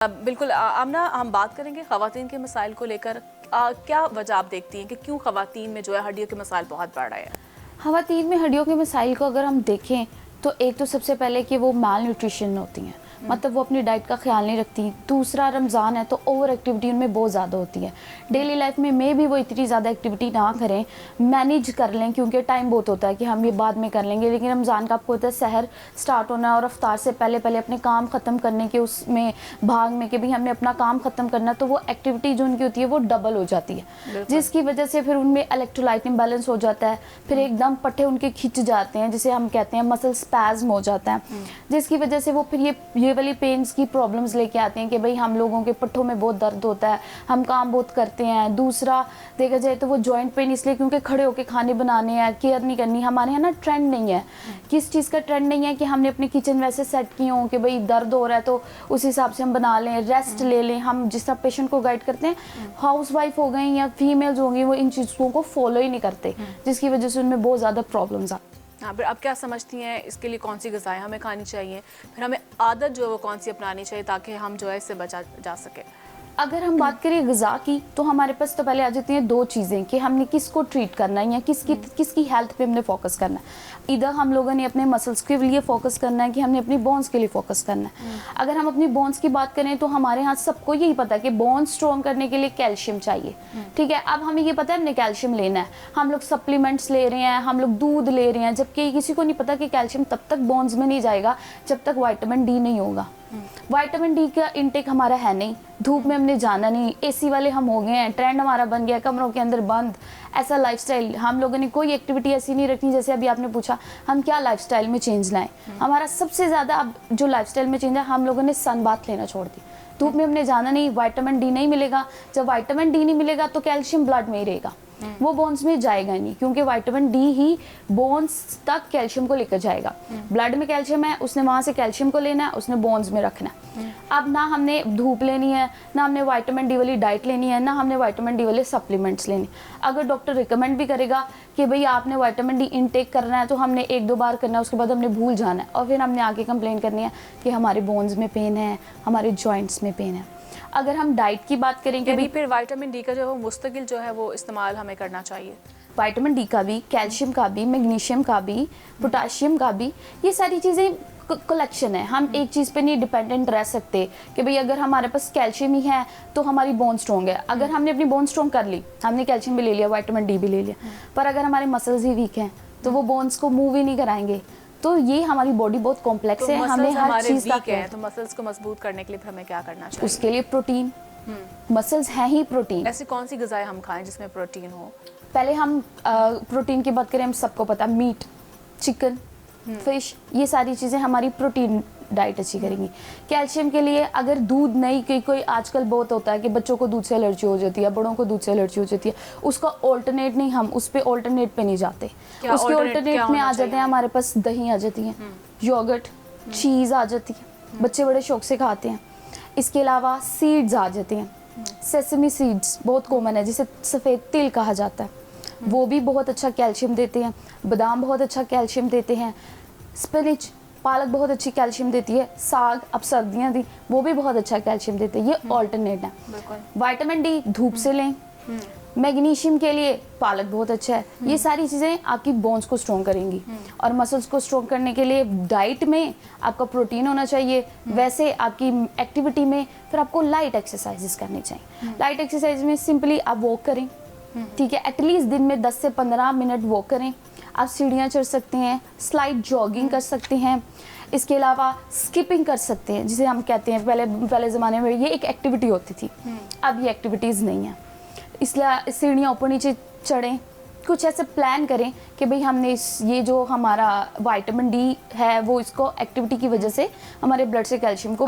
बिल्कुल आमना, हम बात करेंगे ख़वातीन के मसाइल को लेकर। क्या वजह आप देखती हैं कि क्यों ख़वातीन में जो है हड्डियों के मसाइल बहुत बढ़ रहे हैं? ख़वातीन में हड्डियों के मसाइल को अगर हम देखें तो एक तो सबसे पहले कि वो माल न्यूट्रिशन होती हैं, मतलब वो अपनी डाइट का ख्याल नहीं रखती। दूसरा, रमज़ान है तो ओवर एक्टिविटी उनमें बहुत ज़्यादा होती है। डेली लाइफ में भी वो इतनी ज़्यादा एक्टिविटी ना करें, मैनेज कर लें, क्योंकि टाइम बहुत होता है कि हम ये बाद में कर लेंगे। लेकिन रमज़ान का आपको होता है सहर स्टार्ट होना और अफ्तार से पहले पहले अपने काम ख़त्म करने के उसमें भाग में कि भाई हमने अपना काम ख़त्म करना, तो वो एक्टिविटी जो उनकी होती है वो डबल हो जाती है, जिसकी वजह से फिर उनमें इलेक्ट्रोलाइट इम्बैलेंस हो जाता है। फिर एकदम पट्टे उनके खिंच जाते हैं, जिसे हम कहते हैं मसल स्पैज़म हो जाता है, जिसकी वजह से वो फिर ये वाली पेन्स की प्रॉब्लम्स लेके आते हैं कि भाई हम लोगों के पट्ठों में बहुत दर्द होता है, हम काम बहुत करते हैं। दूसरा देखा जाए तो वो जॉइंट पेन इसलिए क्योंकि खड़े होकर खाने बनाने हैं, केयर नहीं करनी। हमारे यहाँ ना ट्रेंड नहीं है, किस चीज़ का ट्रेंड नहीं है कि हमने अपने किचन वैसे सेट किए हों कि भाई दर्द हो रहा है तो उस हिसाब से हम बना लें, रेस्ट ले लें। हम जिस तरह पेशेंट को गाइड करते हैं, हाउस वाइफ हो गई या फीमेल्स होंगी, वो इन चीज़ों को फॉलो ही नहीं करते, जिसकी वजह से उनमें बहुत ज़्यादा प्रॉब्लम्स आती हैं। हाँ, फिर आप क्या समझती हैं इसके लिए कौन सी ग़िज़ाएँ हमें खानी चाहिए, फिर हमें आदत जो है वो कौन सी अपनानी चाहिए ताकि हम जो है इससे बचा जा सके? अगर हम बात करें ग़िज़ा की, तो हमारे पास तो पहले आ जाती हैं दो चीज़ें कि हमने किसको ट्रीट करना है या किसकी हेल्थ पे हमने फोकस करना है। इधर हम लोगों ने अपने मसल्स के लिए फोकस करना है कि हमने अपनी बोन्स के लिए फोकस करना है। अगर हम अपनी बोन्स की बात करें तो हमारे यहाँ सबको यही पता है कि बोन्स स्ट्रॉन्ग करने के लिए कैल्शियम चाहिए, ठीक है। अब हमें ये पता है हमने कैल्शियम लेना है, हम लोग सप्लीमेंट्स ले रहे हैं, हम लोग दूध ले रहे हैं, जबकि किसी को नहीं पता कि कैल्शियम तब तक बोन्स में नहीं जाएगा जब तक विटामिन डी नहीं होगा। विटामिन डी का इंटेक हमारा है नहीं, धूप में हमने जाना नहीं, एसी वाले हम हो गए हैं, ट्रेंड हमारा बन गया कमरों के अंदर बंद, ऐसा लाइफस्टाइल। हम लोगों ने कोई एक्टिविटी ऐसी नहीं रखनी। जैसे अभी आपने पूछा हम क्या लाइफस्टाइल में चेंज लाएं, हमारा सबसे ज़्यादा अब जो लाइफस्टाइल में चेंज है, हम लोगों ने सन बाथ लेना छोड़ दी। धूप में हमने जाना नहीं, विटामिन डी नहीं मिलेगा। जब विटामिन डी नहीं मिलेगा तो कैल्शियम ब्लड में ही रहेगा, वो बोन्स में जाएगा नहीं, क्योंकि विटामिन डी ही बोन्स तक कैल्शियम को लेकर जाएगा। ब्लड में कैल्शियम है, उसने वहाँ से कैल्शियम को लेना है, उसने बोन्स में रखना है। अब ना हमने धूप लेनी है, ना हमने विटामिन डी वाली डाइट लेनी है, ना हमने विटामिन डी वाले सप्लीमेंट्स लेने। अगर डॉक्टर रिकमेंड भी करेगा कि भाई आपने विटामिन डी इनटेक करना है, तो हमने 1-2 बार करना है, उसके बाद हमने भूल जाना है और फिर हमने आगे कंप्लेन करनी है कि हमारे बोन्स में पेन है, हमारे जॉइंट्स में पेन है। अगर हम डाइट की बात करें कि फिर विटामिन डी का जो है मुस्तकिल जो है वो इस्तेमाल हमें करना चाहिए। विटामिन डी का भी, कैल्शियम का भी, मैग्नीशियम का भी, पोटाशियम का भी, ये सारी चीज़ें कलेक्शन है। हम एक चीज़ पे नहीं डिपेंडेंट रह सकते कि भाई अगर हमारे पास कैल्शियम ही है तो हमारी बोन स्ट्रॉन्ग है। अगर हमने अपनी बोन स्ट्रॉन्ग कर ली, हमने कैल्शियम भी ले लिया, विटामिन डी भी ले लिया, पर अगर हमारे मसल्स ही वीक हैं तो वो बोन्स को मूव ही नहीं कराएंगे। तो ये हमारी बॉडी बहुत कॉम्प्लेक्स तो है, हमें हर चीज़ का तो मसल्स को मजबूत करने के लिए हमें क्या करना चाहिए? उसके लिए प्रोटीन, मसल्स हैं ही प्रोटीन। ऐसी कौन सी ग़िज़ाएँ हम खाएं जिसमें प्रोटीन हो? पहले हम प्रोटीन की बात करें, हम सबको पता है मीट, चिकन, फिश, ये सारी चीज़ें हमारी प्रोटीन डाइट अच्छी करेंगी। कैल्शियम के लिए अगर दूध नहीं, कोई आजकल बहुत होता है कि बच्चों को दूध से एलर्जी हो जाती है, बड़ों को दूध से एलर्जी हो जाती है, उसका ऑल्टरनेट नहीं, हम उस पे ऑल्टरनेट पे नहीं जाते, उसके ऑल्टरनेट में आ जाते हैं हमारे पास दही आ जाती है, योगर्ट, चीज़ आ जाती है, बच्चे बड़े शौक से खाते हैं। इसके अलावा सीड्स आ जाते हैं, सेसमी सीड्स बहुत कॉमन है, जिसे सफ़ेद तिल कहा जाता है, वो भी बहुत अच्छा कैल्शियम देते हैं। बादाम बहुत अच्छा कैल्शियम देते हैं। स्पिनच, पालक बहुत अच्छी कैल्शियम देती है। साग, अब सर्दियाँ थी, वो भी बहुत अच्छा कैल्शियम देते हैं। ये ऑल्टरनेट है। विटामिन डी धूप से लें। मैग्नीशियम के लिए पालक बहुत अच्छा है। ये सारी चीज़ें आपकी बोन्स को स्ट्रॉन्ग करेंगी। और मसल्स को स्ट्रॉन्ग करने के लिए डाइट में आपका प्रोटीन होना चाहिए। वैसे आपकी एक्टिविटी में फिर आपको लाइट एक्सरसाइजेस करनी चाहिए। लाइट एक्सरसाइज में सिंपली आप वॉक करें, ठीक है, एटलीस्ट दिन में 10 से 15 मिनट वॉक करें। आप सीढ़ियाँ चढ़ सकते हैं, स्लाइड जॉगिंग कर सकते हैं। इसके अलावा स्किपिंग कर सकते हैं, जिसे हम कहते हैं पहले ज़माने में ये एक एक्टिविटी होती थी, अब ये एक्टिविटीज़ नहीं है। इसलिए सीढ़ियाँ ऊपर नीचे चढ़ें, कुछ ऐसे प्लान करें कि भाई हमने ये जो हमारा विटामिन डी है वो इसको एक्टिविटी की वजह से हमारे ब्लड से कैल्शियम को